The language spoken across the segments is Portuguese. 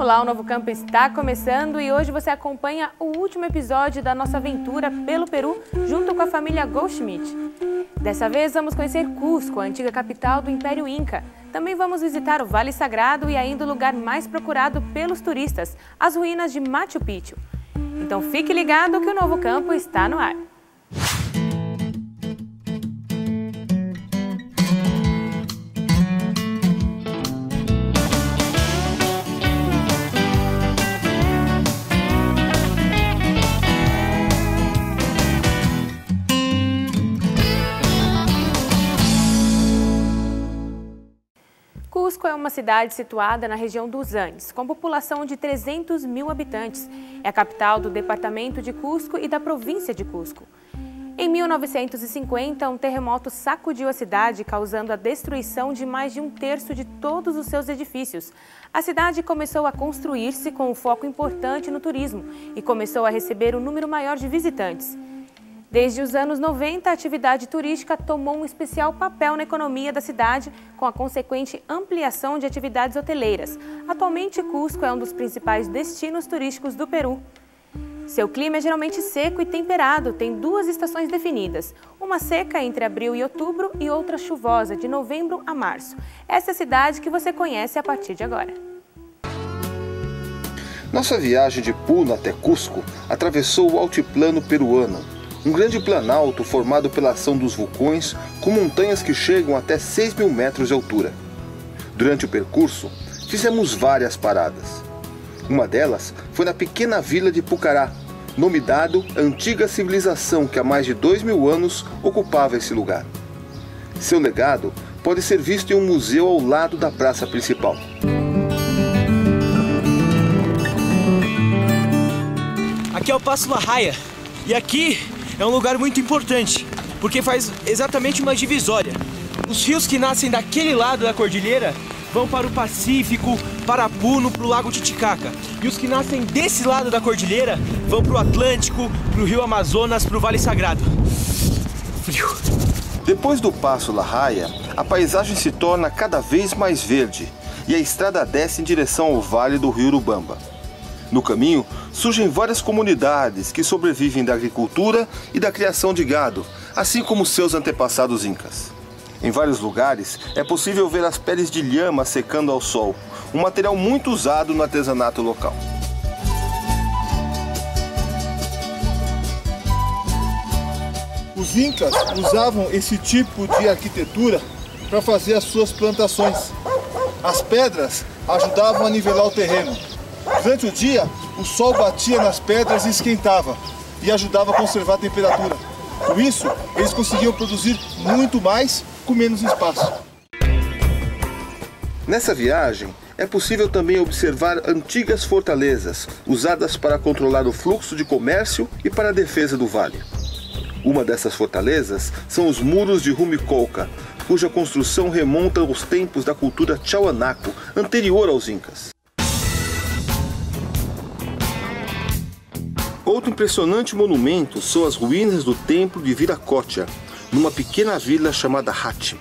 Olá, o Novo Campo está começando e hoje você acompanha o último episódio da nossa aventura pelo Peru junto com a família Goldschmidt. Dessa vez vamos conhecer Cusco, a antiga capital do Império Inca. Também vamos visitar o Vale Sagrado e ainda o lugar mais procurado pelos turistas, as ruínas de Machu Picchu. Então fique ligado que o Novo Campo está no ar. Cusco é uma cidade situada na região dos Andes, com população de 300 mil habitantes. É a capital do departamento de Cusco e da província de Cusco. Em 1950, um terremoto sacudiu a cidade, causando a destruição de mais de um terço de todos os seus edifícios. A cidade começou a construir-se com um foco importante no turismo e começou a receber um número maior de visitantes. Desde os anos 90, a atividade turística tomou um especial papel na economia da cidade, com a consequente ampliação de atividades hoteleiras. Atualmente, Cusco é um dos principais destinos turísticos do Peru. Seu clima é geralmente seco e temperado, tem duas estações definidas. Uma seca entre abril e outubro e outra chuvosa, de novembro a março. Essa é a cidade que você conhece a partir de agora. Nossa viagem de Puno até Cusco atravessou o altiplano peruano. Um grande planalto formado pela ação dos vulcões, com montanhas que chegam até 6.000 metros de altura. Durante o percurso, fizemos várias paradas. Uma delas foi na pequena vila de Pucará, nome dado à antiga civilização que há mais de 2.000 anos ocupava esse lugar. Seu legado pode ser visto em um museu ao lado da praça principal. Aqui é o Passo La Raya, e aqui é um lugar muito importante, porque faz exatamente uma divisória. Os rios que nascem daquele lado da cordilheira vão para o Pacífico, para Puno, para o Lago Titicaca. E os que nascem desse lado da cordilheira vão para o Atlântico, para o Rio Amazonas, para o Vale Sagrado. Frio. Depois do Passo La Raya, a paisagem se torna cada vez mais verde e a estrada desce em direção ao Vale do Rio Urubamba. No caminho, surgem várias comunidades que sobrevivem da agricultura e da criação de gado, assim como seus antepassados incas. Em vários lugares, é possível ver as peles de lhama secando ao sol, um material muito usado no artesanato local. Os incas usavam esse tipo de arquitetura para fazer as suas plantações. As pedras ajudavam a nivelar o terreno. Durante o dia, o sol batia nas pedras e esquentava, e ajudava a conservar a temperatura. Com isso, eles conseguiam produzir muito mais com menos espaço. Nessa viagem, é possível também observar antigas fortalezas, usadas para controlar o fluxo de comércio e para a defesa do vale. Uma dessas fortalezas são os muros de Rumicolca, cuja construção remonta aos tempos da cultura Tiahuanaco, anterior aos incas. Outro impressionante monumento são as ruínas do templo de Viracocha, numa pequena vila chamada Hachi.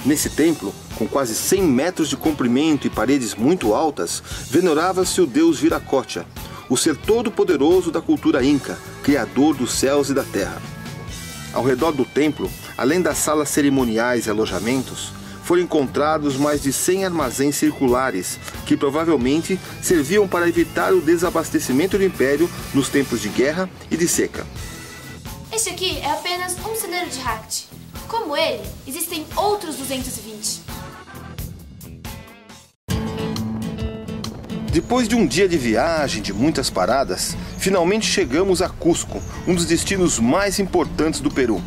Nesse templo, com quase 100 metros de comprimento e paredes muito altas, venerava-se o deus Viracocha, o ser todo-poderoso da cultura inca, criador dos céus e da terra. Ao redor do templo, além das salas cerimoniais e alojamentos, foram encontrados mais de 100 armazéns circulares, que provavelmente serviam para evitar o desabastecimento do Império nos tempos de guerra e de seca. Este aqui é apenas um celeiro de Hacht. Como ele, existem outros 220. Depois de um dia de viagem de muitas paradas, finalmente chegamos a Cusco, um dos destinos mais importantes do Peru.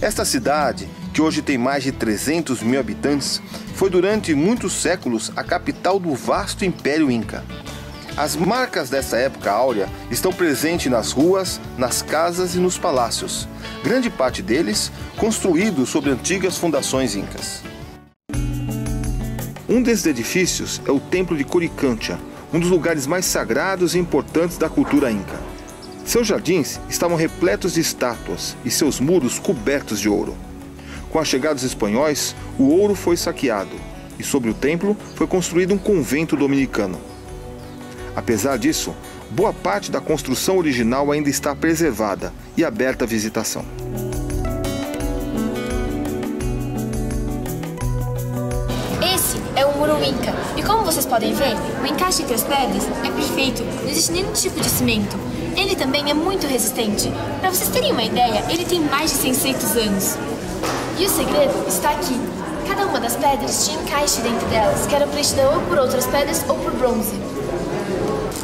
Esta cidade, que hoje tem mais de 300 mil habitantes, foi durante muitos séculos a capital do vasto Império Inca. As marcas dessa época áurea estão presentes nas ruas, nas casas e nos palácios, grande parte deles construídos sobre antigas fundações incas. Um desses edifícios é o Templo de Coricancha, um dos lugares mais sagrados e importantes da cultura inca. Seus jardins estavam repletos de estátuas e seus muros cobertos de ouro. Com a chegada dos espanhóis, o ouro foi saqueado e sobre o templo foi construído um convento dominicano. Apesar disso, boa parte da construção original ainda está preservada e aberta à visitação. Esse é o muro Inca. E como vocês podem ver, o encaixe entre as pedras é perfeito. Não existe nenhum tipo de cimento. Ele também é muito resistente. Para vocês terem uma ideia, ele tem mais de 600 anos. E o segredo está aqui. Cada uma das pedras tinha encaixe dentro delas, que era preenchida ou por outras pedras ou por bronze.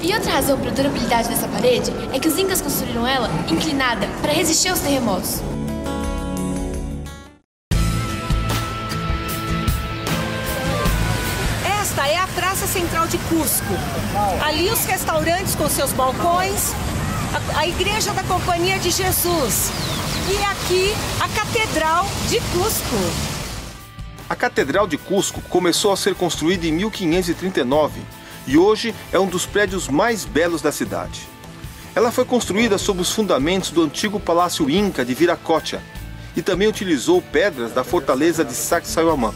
E outra razão para a durabilidade dessa parede é que os incas construíram ela inclinada para resistir aos terremotos. Esta é a Praça Central de Cusco. Ali os restaurantes com seus balcões, a Igreja da Companhia de Jesus. E aqui a Catedral de Cusco. A Catedral de Cusco começou a ser construída em 1539 e hoje é um dos prédios mais belos da cidade. Ela foi construída sob os fundamentos do antigo Palácio Inca de Viracocha e também utilizou pedras da fortaleza de Sacsayhuamán.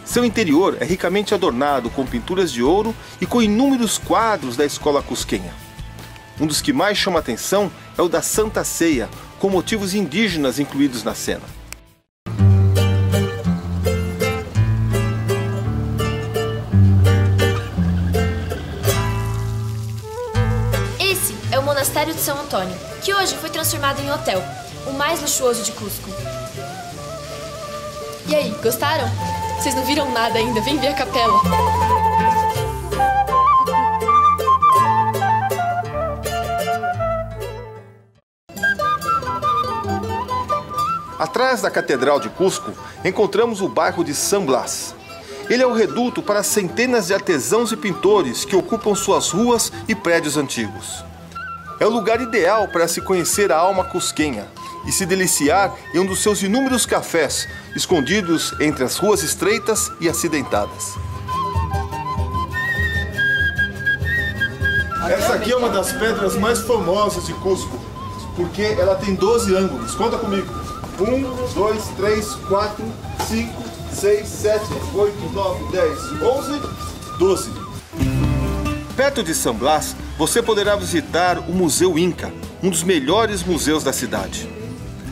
Seu interior é ricamente adornado com pinturas de ouro e com inúmeros quadros da escola cusquenha. Um dos que mais chama atenção é o da Santa Ceia, com motivos indígenas incluídos na cena. Esse é o Monastério de São Antônio, que hoje foi transformado em hotel, o mais luxuoso de Cusco. E aí, gostaram? Vocês não viram nada ainda, vem ver a capela. Atrás da Catedral de Cusco, encontramos o bairro de San Blas. Ele é o reduto para centenas de artesãos e pintores que ocupam suas ruas e prédios antigos. É o lugar ideal para se conhecer a alma cusquenha e se deliciar em um dos seus inúmeros cafés, escondidos entre as ruas estreitas e acidentadas. Essa aqui é uma das pedras mais famosas de Cusco, porque ela tem 12 ângulos. Conta comigo. 1, 2, 3, 4, 5, 6, 7, 8, 9, 10, 11, 12. Perto de San Blas, você poderá visitar o Museu Inca, um dos melhores museus da cidade.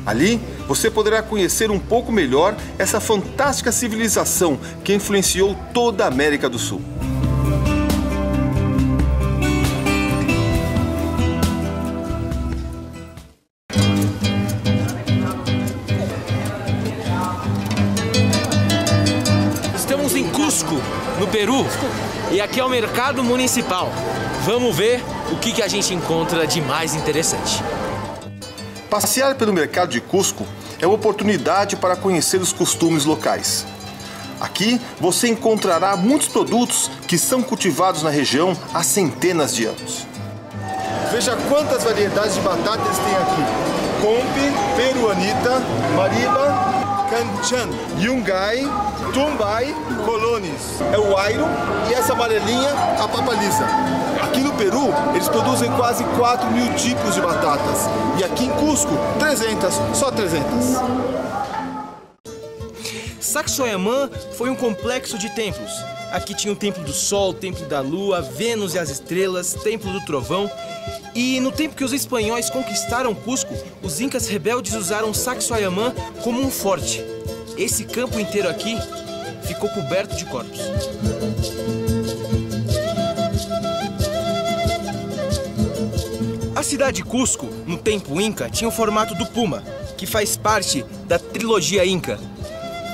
Ali, você poderá conhecer um pouco melhor essa fantástica civilização que influenciou toda a América do Sul. Estamos em Cusco, no Peru, e aqui é o mercado municipal. Vamos ver o que a gente encontra de mais interessante. Passear pelo mercado de Cusco é uma oportunidade para conhecer os costumes locais. Aqui você encontrará muitos produtos que são cultivados na região há centenas de anos. Veja quantas variedades de batatas tem aqui. Compi, peruanita, mariba, canchan, yungay, tumbay, colones. É o airo e essa amarelinha, a papalisa. Aqui no Peru, eles produzem quase 4.000 tipos de batatas. E aqui em Cusco, 300, só 300. Sacsayhuamán foi um complexo de templos. Aqui tinha o Templo do Sol, o Templo da Lua, Vênus e as Estrelas, Templo do Trovão. E no tempo que os espanhóis conquistaram Cusco, os incas rebeldes usaram Sacsayhuamán como um forte. Esse campo inteiro aqui ficou coberto de corpos. A cidade de Cusco, no tempo Inca, tinha o formato do puma, que faz parte da trilogia Inca,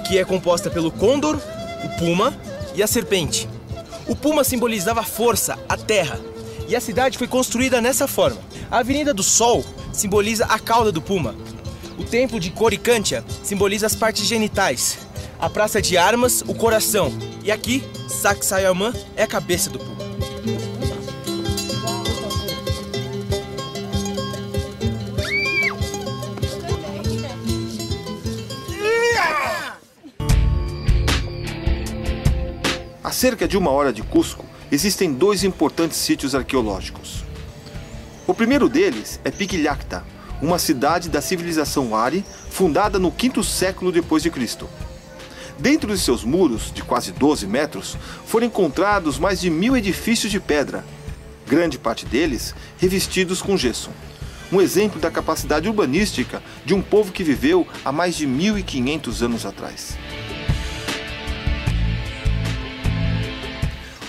que é composta pelo côndor, o puma e a serpente. O puma simbolizava a força, a terra, e a cidade foi construída nessa forma. A Avenida do Sol simboliza a cauda do puma. O templo de Coricancha simboliza as partes genitais. A Praça de Armas, o coração. E aqui, Sacsayhuamán é a cabeça do puma. A cerca de 1 hora de Cusco, existem 2 importantes sítios arqueológicos. O primeiro deles é Piquillacta, uma cidade da civilização Ari, fundada no 5º século depois de Cristo. Dentro de seus muros, de quase 12 metros, foram encontrados mais de 1000 edifícios de pedra. grande parte deles revestidos com gesso. Um exemplo da capacidade urbanística de um povo que viveu há mais de 1.500 anos atrás.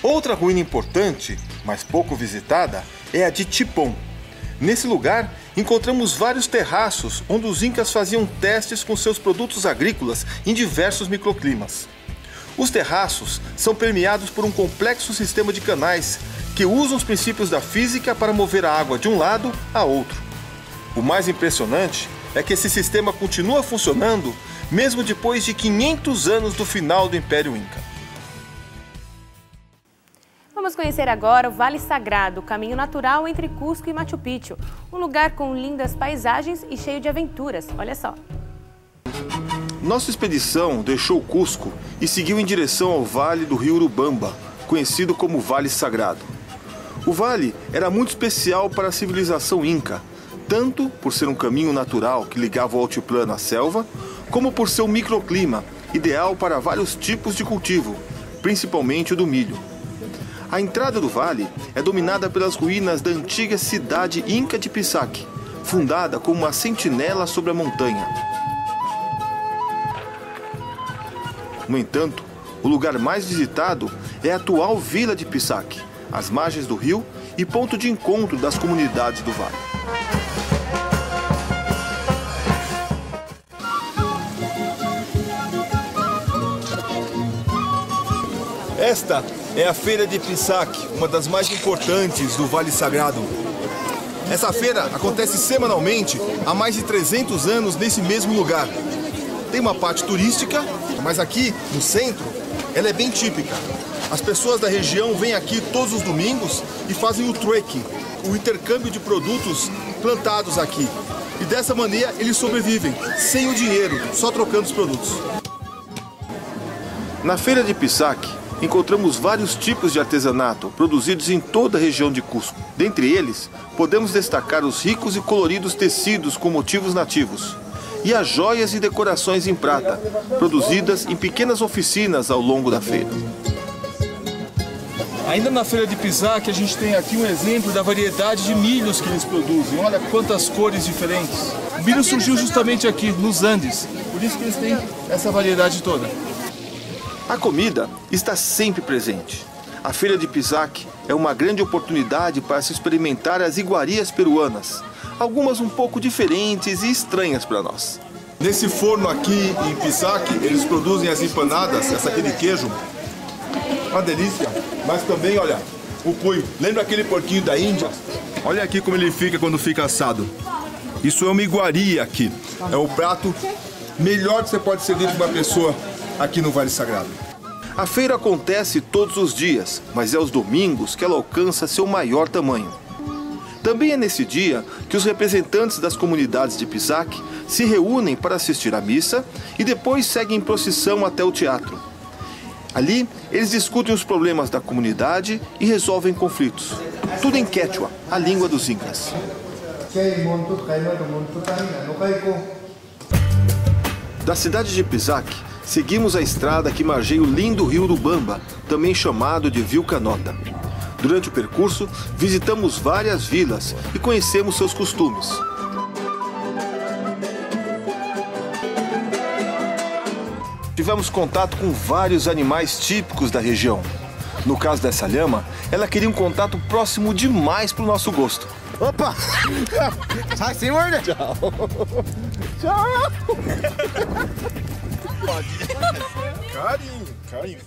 Outra ruína importante, mas pouco visitada, é a de Tipon. Nesse lugar, encontramos vários terraços onde os incas faziam testes com seus produtos agrícolas em diversos microclimas. Os terraços são permeados por um complexo sistema de canais que usam os princípios da física para mover a água de um lado a outro. O mais impressionante é que esse sistema continua funcionando mesmo depois de 500 anos do final do Império Inca. Vamos conhecer agora o Vale Sagrado, caminho natural entre Cusco e Machu Picchu. Um lugar com lindas paisagens e cheio de aventuras. Olha só. Nossa expedição deixou Cusco e seguiu em direção ao Vale do Rio Urubamba, conhecido como Vale Sagrado. O vale era muito especial para a civilização inca, tanto por ser um caminho natural que ligava o altiplano à selva, como por ser um microclima ideal para vários tipos de cultivo, principalmente o do milho. A entrada do vale é dominada pelas ruínas da antiga cidade Inca de Pisac, fundada como uma sentinela sobre a montanha. No entanto, o lugar mais visitado é a atual vila de Pisac, às margens do rio e ponto de encontro das comunidades do vale. Esta é a Feira de Pisac, uma das mais importantes do Vale Sagrado. Essa feira acontece semanalmente há mais de 300 anos nesse mesmo lugar. Tem uma parte turística, mas aqui no centro ela é bem típica. As pessoas da região vêm aqui todos os domingos e fazem o trueque, o intercâmbio de produtos plantados aqui. E dessa maneira eles sobrevivem, sem o dinheiro, só trocando os produtos. Na Feira de Pisac, encontramos vários tipos de artesanato produzidos em toda a região de Cusco. Dentre eles, podemos destacar os ricos e coloridos tecidos com motivos nativos e as joias e decorações em prata, produzidas em pequenas oficinas ao longo da feira. Ainda na Feira de Pisac, a gente tem aqui um exemplo da variedade de milhos que eles produzem. Olha quantas cores diferentes. O milho surgiu justamente aqui, nos Andes, por isso que eles têm essa variedade toda. A comida está sempre presente. A Feira de Pisac é uma grande oportunidade para se experimentar as iguarias peruanas, algumas um pouco diferentes e estranhas para nós. Nesse forno aqui em Pisac, eles produzem as empanadas, essa aqui de queijo, uma delícia. Mas também, olha, o cuy. Lembra aquele porquinho da Índia? Olha aqui como ele fica quando fica assado. Isso é uma iguaria aqui. É o prato melhor que você pode servir para uma pessoa aqui no Vale Sagrado. A feira acontece todos os dias, mas é aos domingos que ela alcança seu maior tamanho. Também é nesse dia que os representantes das comunidades de Pisac se reúnem para assistir à missa e depois seguem em procissão até o teatro. Ali, eles discutem os problemas da comunidade e resolvem conflitos. Tudo em Quechua, a língua dos incas. Da cidade de Pisac, seguimos a estrada que margeia o lindo rio Urubamba, também chamado de Vilcanota. Durante o percurso, visitamos várias vilas e conhecemos seus costumes. Tivemos contato com vários animais típicos da região. No caso dessa lhama, ela queria um contato próximo demais para o nosso gosto. Opa! Sai sem morder! Tchau! Tchau! Carinho.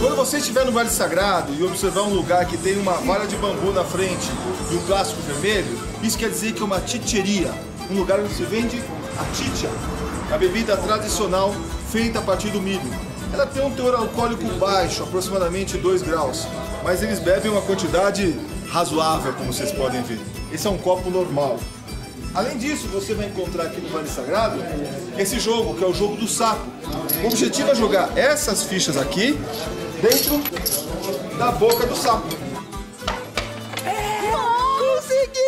Quando você estiver no Vale Sagrado e observar um lugar que tem uma vara de bambu na frente e um plástico vermelho, isso quer dizer que é uma chicheria, um lugar onde se vende a chicha, a bebida tradicional feita a partir do milho. Ela tem um teor alcoólico baixo, aproximadamente 2 graus, mas eles bebem uma quantidade razoável, como vocês podem ver. Esse é um copo normal. Além disso, você vai encontrar aqui no Vale Sagrado esse jogo, que é o jogo do sapo. O objetivo é jogar essas fichas aqui dentro da boca do sapo. Consegui!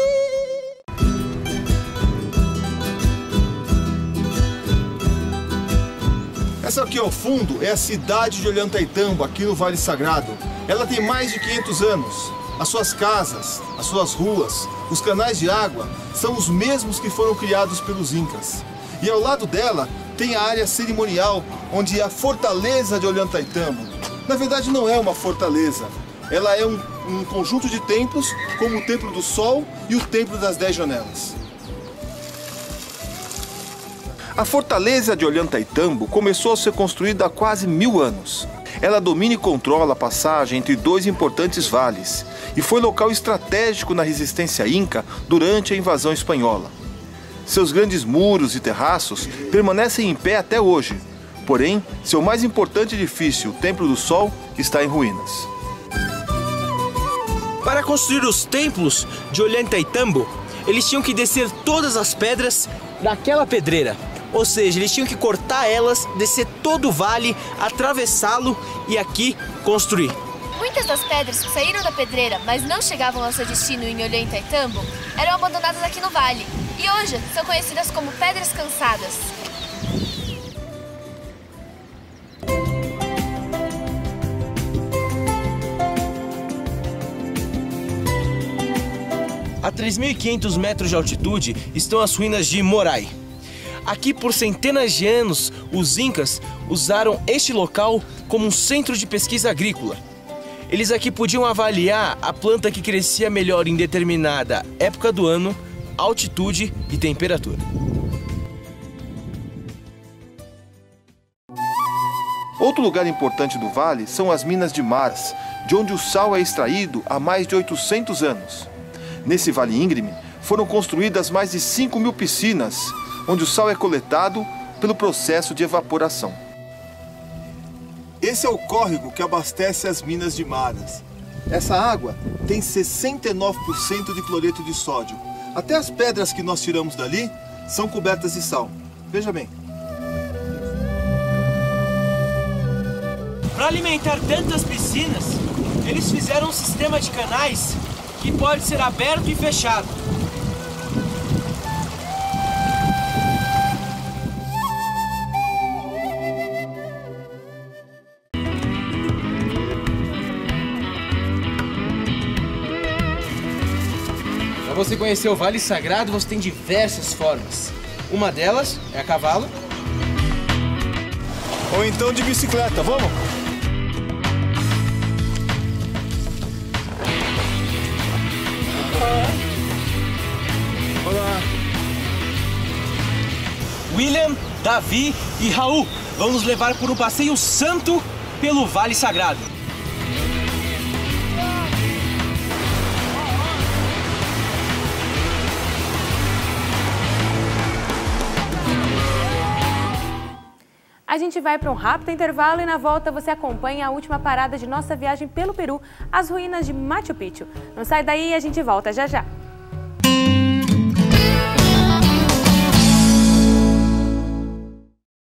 Essa aqui ao fundo é a cidade de Ollantaytambo, aqui no Vale Sagrado. Ela tem mais de 500 anos. As suas casas, as suas ruas, os canais de água são os mesmos que foram criados pelos Incas. E ao lado dela tem a área cerimonial, onde é a fortaleza de Ollantaytambo. Na verdade não é uma fortaleza, ela é um conjunto de templos, como o Templo do Sol e o Templo das 10 Janelas. A fortaleza de Ollantaytambo começou a ser construída há quase 1000 anos. Ela domina e controla a passagem entre dois importantes vales e foi local estratégico na resistência inca durante a invasão espanhola. Seus grandes muros e terraços permanecem em pé até hoje, porém, seu mais importante edifício, o Templo do Sol, está em ruínas. Para construir os templos de Ollantaytambo, eles tinham que descer todas as pedras daquela pedreira. Ou seja, eles tinham que cortar elas, descer todo o vale, atravessá-lo e aqui construir. Muitas das pedras que saíram da pedreira, mas não chegavam ao seu destino em Ollantaytambo, eram abandonadas aqui no vale. E hoje são conhecidas como Pedras Cansadas. A 3.500 metros de altitude estão as ruínas de Morai. Aqui, por centenas de anos, os Incas usaram este local como um centro de pesquisa agrícola. Eles aqui podiam avaliar a planta que crescia melhor em determinada época do ano, altitude e temperatura. Outro lugar importante do vale são as minas de Mars, de onde o sal é extraído há mais de 800 anos. Nesse vale íngreme, foram construídas mais de 5.000 piscinas, onde o sal é coletado pelo processo de evaporação. Esse é o córrego que abastece as minas de Maras. Essa água tem 69% de cloreto de sódio. Até as pedras que nós tiramos dali são cobertas de sal. Veja bem. Para alimentar tantas piscinas, eles fizeram um sistema de canais que pode ser aberto e fechado. Para você conhecer o Vale Sagrado, você tem diversas formas. Uma delas é a cavalo. Ou então de bicicleta, vamos? Olá. William, Davi e Raul vão nos levar por um passeio santo pelo Vale Sagrado. A gente vai para um rápido intervalo e na volta você acompanha a última parada de nossa viagem pelo Peru, as ruínas de Machu Picchu. Não sai daí e a gente volta já já.